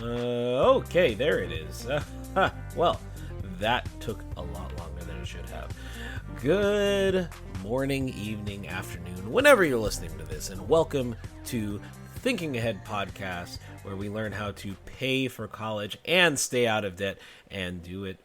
Okay, there it is. Well, that took a lot longer than it should have. Good morning, evening, afternoon, whenever you're listening to this, and welcome to Thinking Ahead Podcast, where we learn how to pay for college and stay out of debt and do it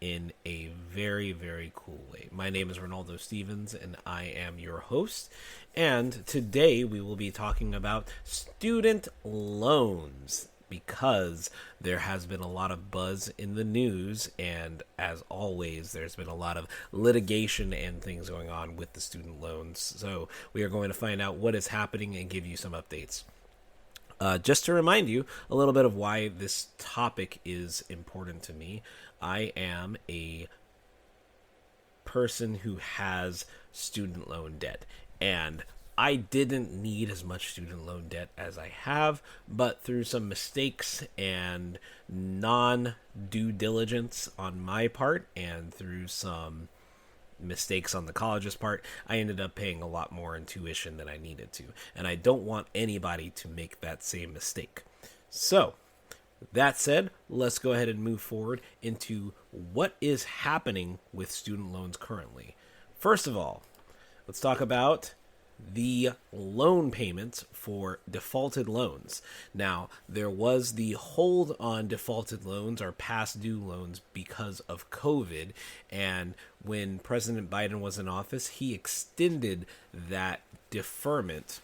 in a very, very cool way. My name is Ronaldo Stevens, and I am your host. And today we will be talking about student loans because there has been a lot of buzz in the news, and as always, there's been a lot of litigation and things going on with the student loans. So we are going to find out what is happening and give you some updates. Just to remind you a little bit of why this topic is important to me, I am a person who has student loan debt, and I didn't need as much student loan debt as I have, but through some mistakes and non-due diligence on my part and through some mistakes on the college's part, I ended up paying a lot more in tuition than I needed to. And I don't want anybody to make that same mistake. So, that said, let's go ahead and move forward into what is happening with student loans currently. First of all, let's talk about the loan payments for defaulted loans. Now, there was the hold on defaulted loans or past due loans because of COVID, and when President Biden was in office, he extended that deferment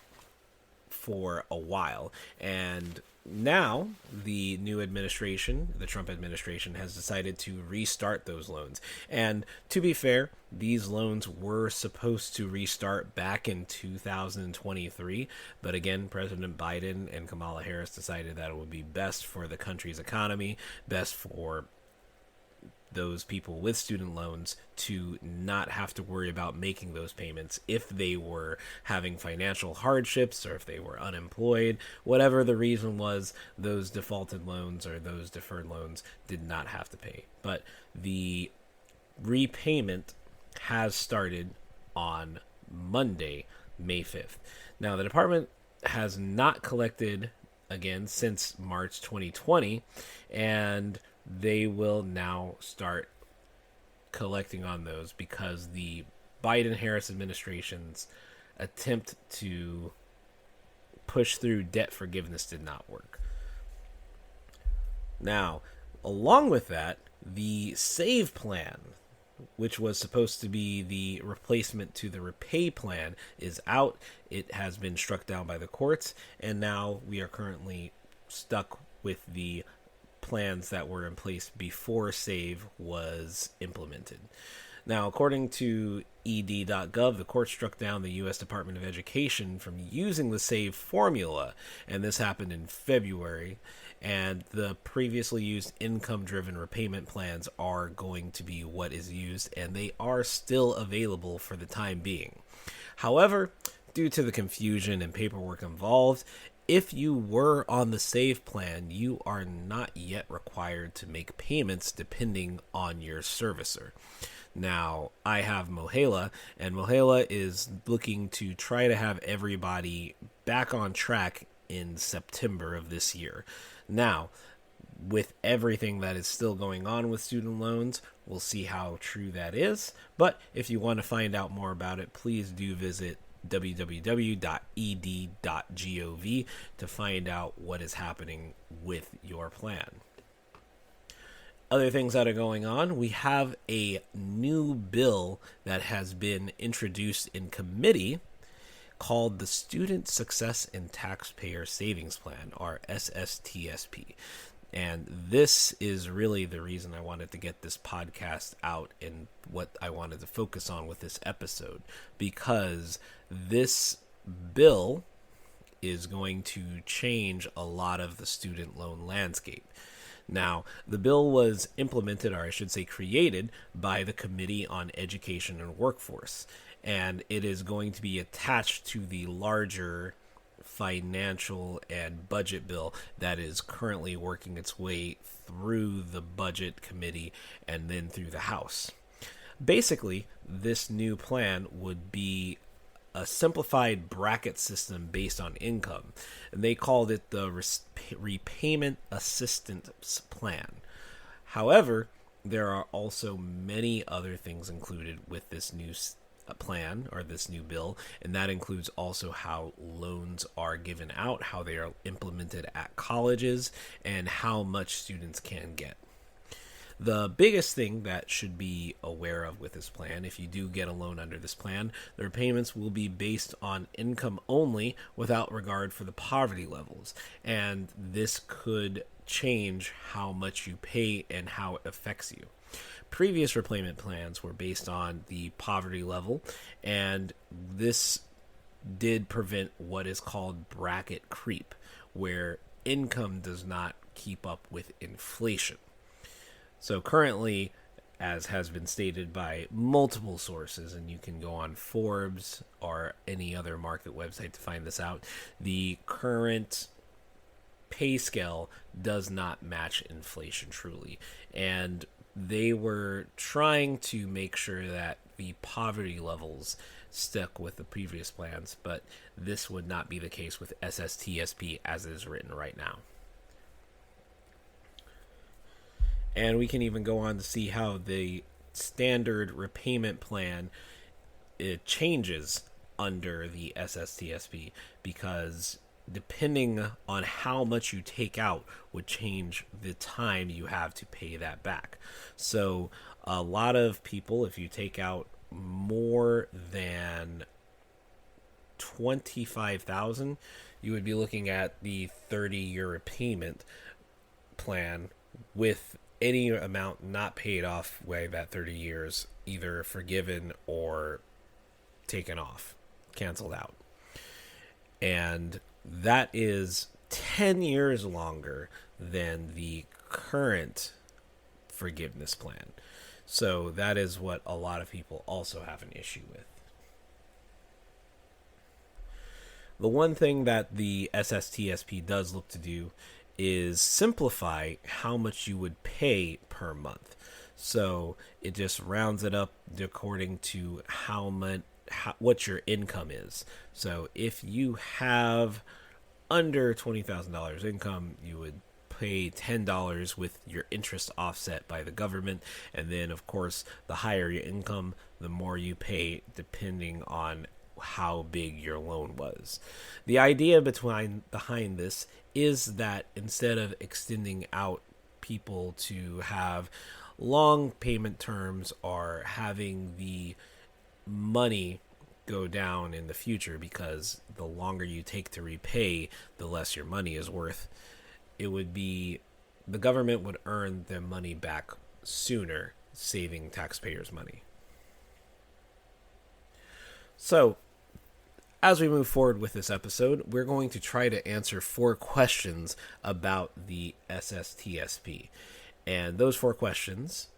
for a while, and now the new administration, the Trump administration, has decided to restart those loans. And to be fair, these loans were supposed to restart back in 2023, but again, President Biden and Kamala Harris decided that it would be best for the country's economy, best for those people with student loans to not have to worry about making those payments if they were having financial hardships or if they were unemployed. Whatever the reason was, those defaulted loans or those deferred loans did not have to pay. But the repayment has started on Monday, May 5th. Now, the department has not collected again since March 2020, and they will now start collecting on those because the Biden-Harris administration's attempt to push through debt forgiveness did not work. Now, along with that, the SAVE plan, which was supposed to be the replacement to the Repay plan, is out. It has been struck down by the courts, and now we are currently stuck with the plans that were in place before SAVE was implemented. Now, according to ed.gov, the court struck down the U.S. Department of Education from using the SAVE formula, and this happened in February, and the previously used income-driven repayment plans are going to be what is used, and they are still available for the time being. However, due to the confusion and paperwork involved, if you were on the SAVE plan, you are not yet required to make payments depending on your servicer. Now, I have Mohela, and Mohela is looking to try to have everybody back on track in September of this year. Now, with everything that is still going on with student loans, we'll see how true that is. But if you want to find out more about it, please do visit www.ed.gov to find out what is happening with your plan. Other things that are going on, we have a new bill that has been introduced in committee called the Student Success and Taxpayer Savings Plan, or SSTSP. And this is really the reason I wanted to get this podcast out and what I wanted to focus on with this episode, because this bill is going to change a lot of the student loan landscape. Now, the bill was implemented, or I should say created, by the Committee on Education and Workforce, and it is going to be attached to the larger financial and budget bill that is currently working its way through the budget committee and then through the House. Basically, this new plan would be a simplified bracket system based on income, and they called it the repayment assistance plan. However, there are also many other things included with this new plan or this new bill, and that includes also how loans are given out, how they are implemented at colleges, and how much students can get. The biggest thing that should be aware of with this plan, if you do get a loan under this plan, the repayments will be based on income only without regard for the poverty levels. And this could change how much you pay and how it affects you. Previous repayment plans were based on the poverty level, and this did prevent what is called bracket creep, where income does not keep up with inflation. So currently, as has been stated by multiple sources, and you can go on Forbes or any other market website to find this out, the current pay scale does not match inflation truly. And they were trying to make sure that the poverty levels stuck with the previous plans, but this would not be the case with SSTSP as it is written right now. And we can even go on to see how the standard repayment plan it changes under the SSTSP, because depending on how much you take out would change the time you have to pay that back. So a lot of people, if you take out more than $25,000, you would be looking at the 30-year repayment plan with any amount not paid off way that 30 years either forgiven or taken off, canceled out. And that is 10 years longer than the current forgiveness plan. So that is what a lot of people also have an issue with. The one thing that the SSTSP does look to do is simplify how much you would pay per month. So it just rounds it up according to what your income is. So if you have under $20,000 income, you would pay $10 with your interest offset by the government. And then, of course, the higher your income, the more you pay depending on how big your loan was. The idea behind this is that instead of extending out people to have long payment terms or having the money go down in the future, because the longer you take to repay, the less your money is worth, it would be the government would earn their money back sooner, saving taxpayers money. So as we move forward with this episode, we're going to try to answer 4 questions about the SSTSP. And those 4 questions,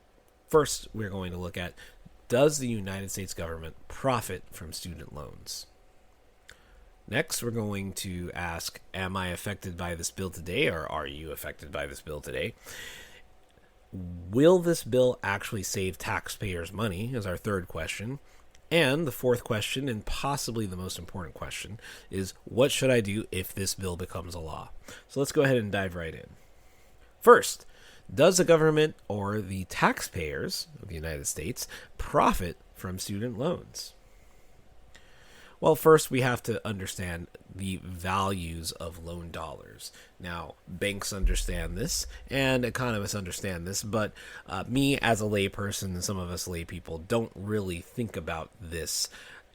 first we're going to look at, does the United States government profit from student loans? Next, we're going to ask, am I affected by this bill today, or are you affected by this bill today? Will this bill actually save taxpayers money, is our third question. And the fourth question, and possibly the most important question, is what should I do if this bill becomes a law? So let's go ahead and dive right in. First, does the government or the taxpayers of the United States profit from student loans? Well, first we have to understand the values of loan dollars. Now, banks understand this, and economists understand this, but me as a layperson and some of us lay people don't really think about this,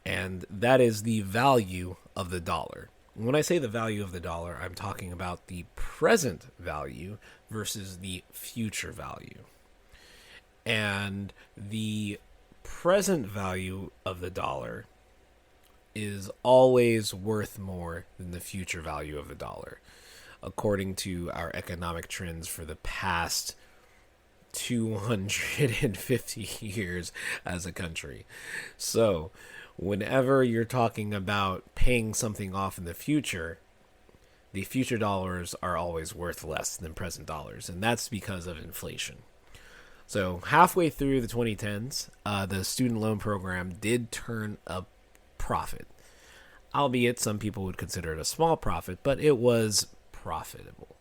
and that is the value of the dollar. When I say the value of the dollar, I'm talking about the present value versus the future value. And the present value of the dollar is always worth more than the future value of the dollar, according to our economic trends for the past 250 years as a country. So whenever you're talking about paying something off in the future dollars are always worth less than present dollars, and that's because of inflation. So halfway through the 2010s, the student loan program did turn a profit. albeit some people would consider it a small profit, but it was profitable.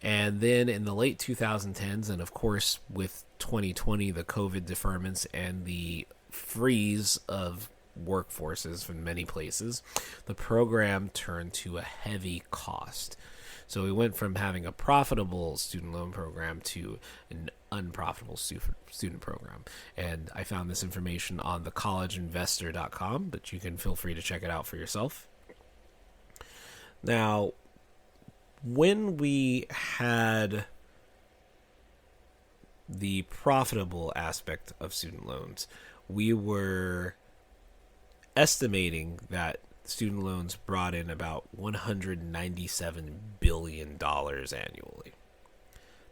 And then in the late 2010s, and of course with 2020, the COVID deferments and the freeze of workforces in many places, the program turned to a heavy cost. So we went from having a profitable student loan program to an unprofitable student program. And I found this information on thecollegeinvestor.com, but you can feel free to check it out for yourself. Now, when we had the profitable aspect of student loans, we were estimating that student loans brought in about $197 billion annually.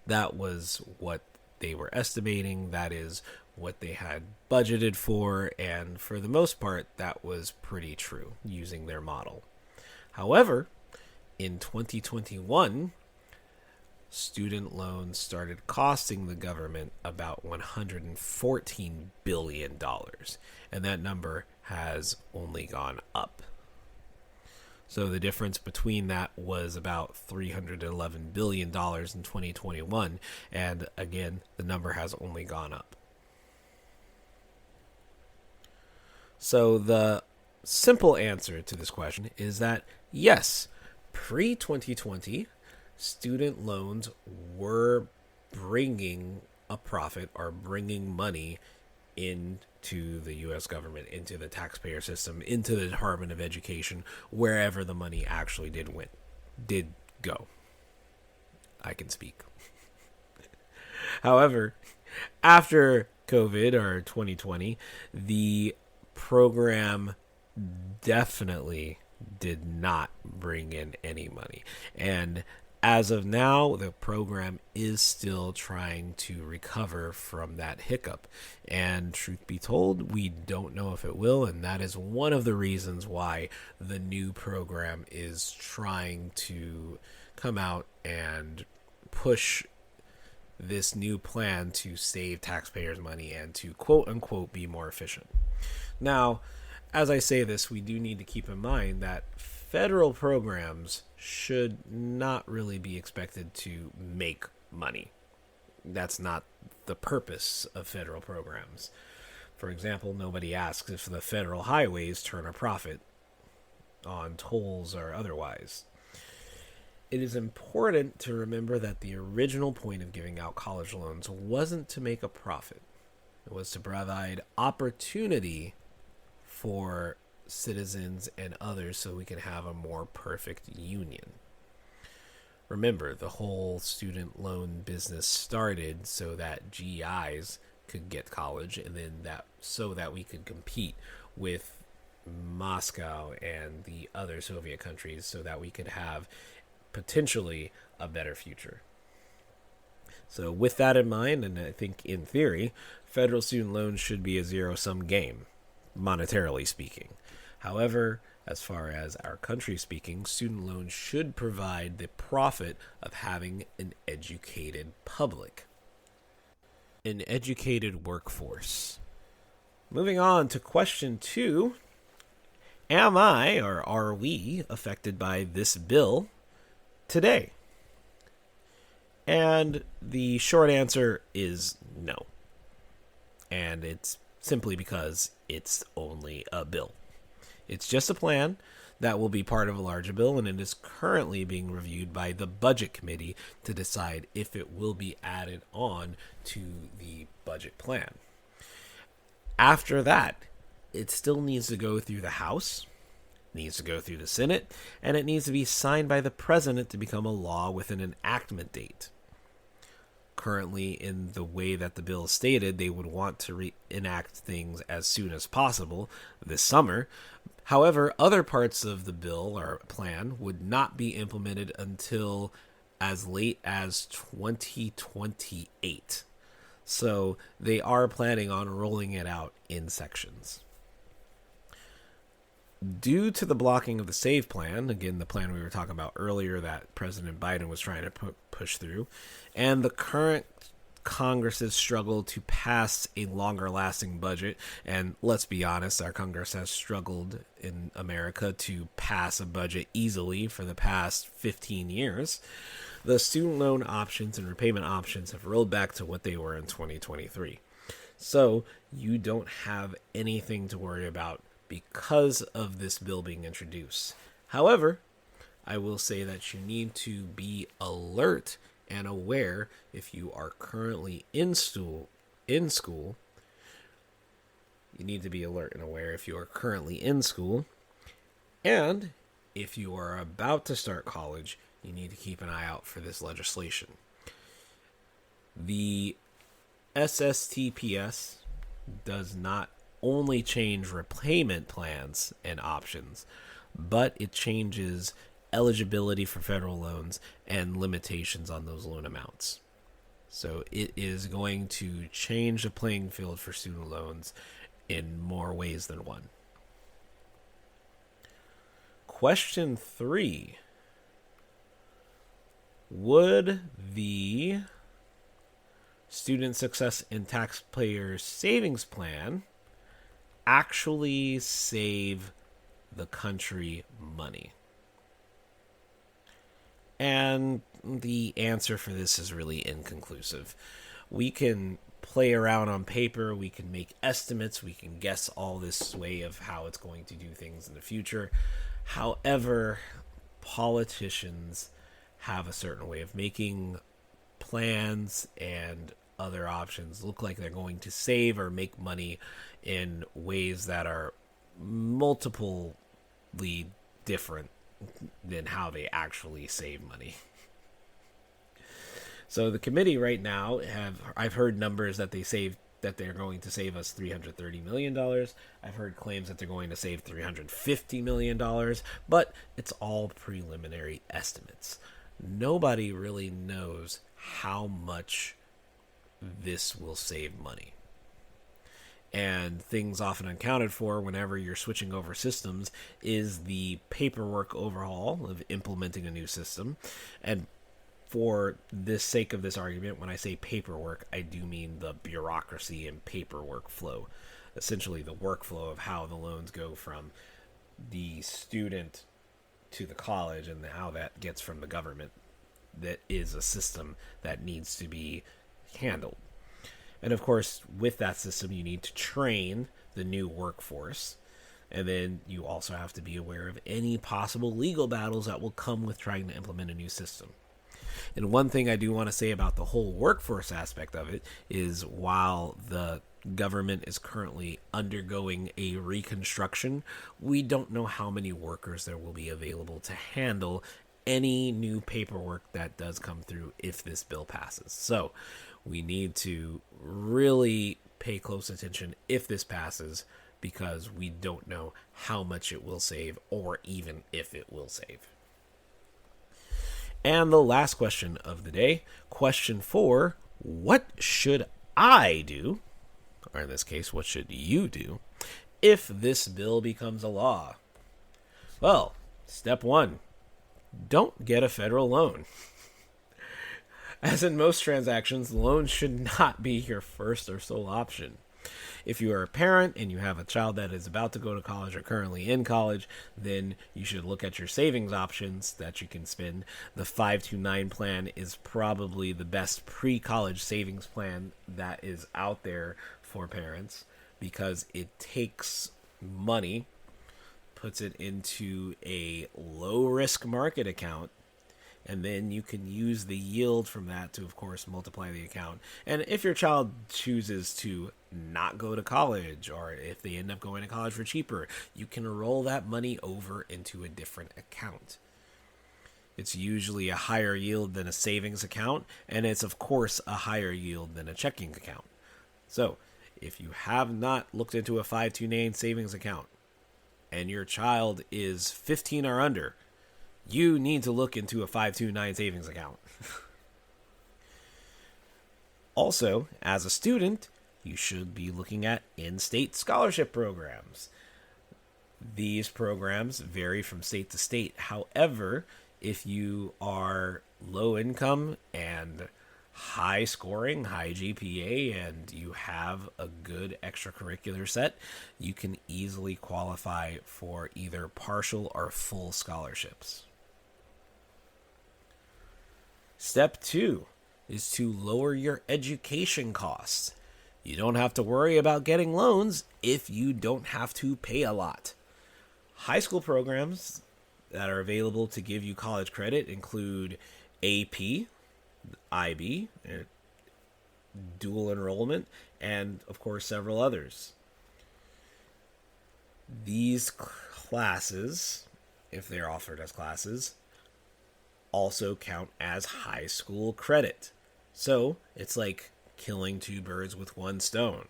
That was what they were estimating. That is what they had budgeted for. And for the most part, that was pretty true using their model. However, in 2021, student loans started costing the government about $114 billion. And that number has only gone up. So the difference between that was about $311 billion in 2021. And again, the number has only gone up. So the simple answer to this question is that yes, pre-2020, student loans were bringing a profit or bringing money into the U.S. government, into the taxpayer system, into the Department of Education, wherever the money actually did go. I can speak. However, after COVID or 2020, the program definitely did not bring in any money. And as of now, the program is still trying to recover from that hiccup. And truth be told, we don't know if it will. And that is one of the reasons why the new program is trying to come out and push this new plan to save taxpayers money and to quote unquote be more efficient. Now, as I say this, we do need to keep in mind that federal programs should not really be expected to make money. That's not the purpose of federal programs. For example, nobody asks if the federal highways turn a profit on tolls or otherwise. It is important to remember that the original point of giving out college loans wasn't to make a profit. It was to provide opportunity for citizens and others so we can have a more perfect union. Remember, the whole student loan business started so that GIs could get college, and then that so that we could compete with Moscow and the other Soviet countries so that we could have potentially a better future. So with that in mind, and I think in theory, federal student loans should be a zero-sum game, monetarily speaking. However, as far as our country speaking, student loans should provide the profit of having an educated public, an educated workforce. Moving on to question 2, am I or are we affected by this bill today? And the short answer is no. And it's simply because it's only a bill. It's just a plan that will be part of a larger bill, and it is currently being reviewed by the Budget Committee to decide if it will be added on to the budget plan. After that, it still needs to go through the House, needs to go through the Senate, and it needs to be signed by the President to become a law with an enactment date. Currently, in the way that the bill is stated, they would want to enact things as soon as possible this summer. However, other parts of the bill or plan would not be implemented until as late as 2028. So they are planning on rolling it out in sections. Due to the blocking of the SAVE plan, again, the plan we were talking about earlier that President Biden was trying to push through, and the current Congress's struggle to pass a longer lasting budget, and let's be honest, our Congress has struggled in America to pass a budget easily for the past 15 years, the student loan options and repayment options have rolled back to what they were in 2023. So you don't have anything to worry about because of this bill being introduced. However, I will say that you need to be alert and aware if you are currently in school. You need to be alert and aware if you are currently in school. And if you are about to start college, you need to keep an eye out for this legislation. The SSTPS does not only change repayment plans and options, but it changes eligibility for federal loans and limitations on those loan amounts. So it is going to change the playing field for student loans in more ways than one. Question 3. Would the Student Success and Taxpayer Savings Plan actually save the country money? And the answer for this is really inconclusive. We can play around on paper, we can make estimates, we can guess all this way of how it's going to do things in the future. However, politicians have a certain way of making plans and other options look like they're going to save or make money in ways that are multiply different than how they actually save money. So the committee right now I've heard numbers that they're going to save us $330 million. I've heard claims that they're going to save $350 million, but it's all preliminary estimates. Nobody really knows how much this will save money. And things often accounted for whenever you're switching over systems is the paperwork overhaul of implementing a new system. And for the sake of this argument, when I say paperwork, I do mean the bureaucracy and paperwork flow. Essentially the workflow of how the loans go from the student to the college and how that gets from the government. That is a system that needs to be handled. And of course, with that system, you need to train the new workforce. And then you also have to be aware of any possible legal battles that will come with trying to implement a new system. And one thing I do want to say about the whole workforce aspect of it is while the government is currently undergoing a reconstruction, we don't know how many workers there will be available to handle any new paperwork that does come through if this bill passes. So we need to really pay close attention if this passes, because we don't know how much it will save or even if it will save. And the last question of the day, question 4, what should I do, or in this case, what should you do, if this bill becomes a law? Well, step 1, don't get a federal loan. As in most transactions, loans should not be your first or sole option. If you are a parent and you have a child that is about to go to college or currently in college, then you should look at your savings options that you can spend. The 529 plan is probably the best pre-college savings plan that is out there for parents because it takes money, puts it into a low-risk market account, and then you can use the yield from that to, of course, multiply the account. And if your child chooses to not go to college, or if they end up going to college for cheaper, you can roll that money over into a different account. It's usually a higher yield than a savings account, and it's, of course, a higher yield than a checking account. So, if you have not looked into a 529 savings account, and your child is 15 or under, you need to look into a 529 savings account. Also, as a student, you should be looking at in-state scholarship programs. These programs vary from state to state. However, if you are low income and high scoring, high GPA, and you have a good extracurricular set, you can easily qualify for either partial or full scholarships. Step 2 is to lower your education costs. You don't have to worry about getting loans if you don't have to pay a lot. High school programs that are available to give you college credit include AP, IB, dual enrollment, and of course several others. These classes, if they're offered as classes, also count as high school credit. So it's like killing two birds with one stone.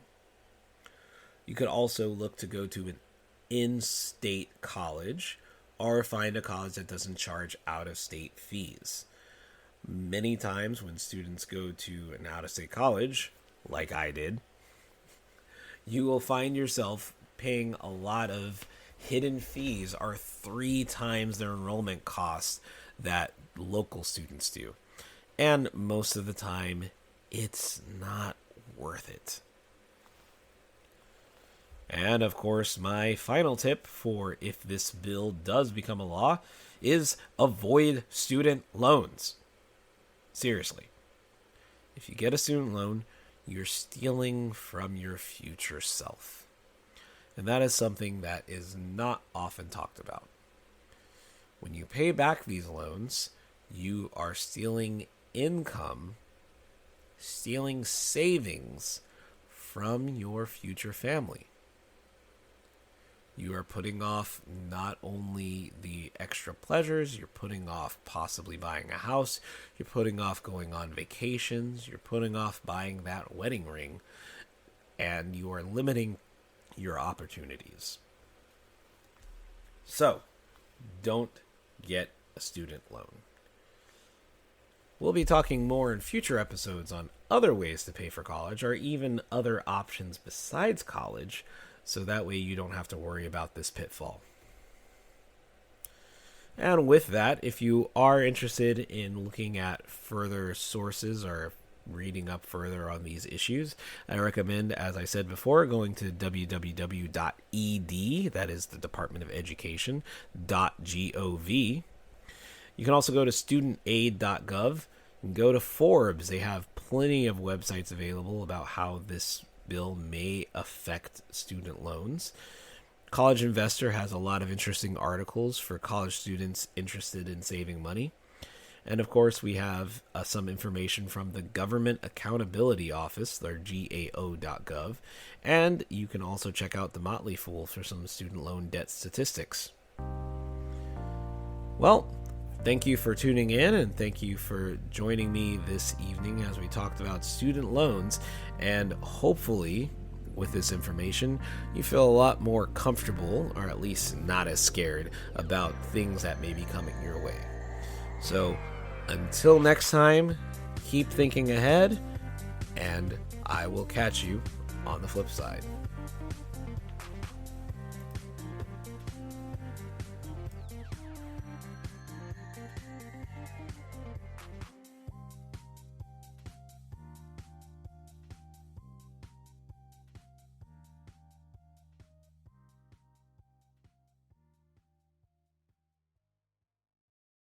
You could also look to go to an in-state college or find a college that doesn't charge out-of-state fees. Many times when students go to an out-of-state college, like I did, you will find yourself paying a lot of hidden fees or 3 times their enrollment costs that local students do. And most of the time, it's not worth it. And of course, my final tip for if this bill does become a law is avoid student loans. Seriously. If you get a student loan, you're stealing from your future self. And that is something that is not often talked about. When you pay back these loans, you are stealing income, stealing savings from your future family. You are putting off not only the extra pleasures, you're putting off possibly buying a house, you're putting off going on vacations, you're putting off buying that wedding ring, and you are limiting your opportunities. So, don't get a student loan. We'll be talking more in future episodes on other ways to pay for college or even other options besides college, so that way you don't have to worry about this pitfall. And with that, if you are interested in looking at further sources or reading up further on these issues, I recommend, as I said before, going to www.ed, that is the Department of Education, .gov. You can also go to studentaid.gov and go to Forbes. They have plenty of websites available about how this bill may affect student loans. College Investor has a lot of interesting articles for college students interested in saving money. And of course, we have some information from the Government Accountability Office, their GAO.gov. And you can also check out the Motley Fool for some student loan debt statistics. Well, thank you for tuning in, and thank you for joining me this evening as we talked about student loans. And hopefully, with this information, you feel a lot more comfortable, or at least not as scared, about things that may be coming your way. So, until next time, keep thinking ahead, and I will catch you on the flip side.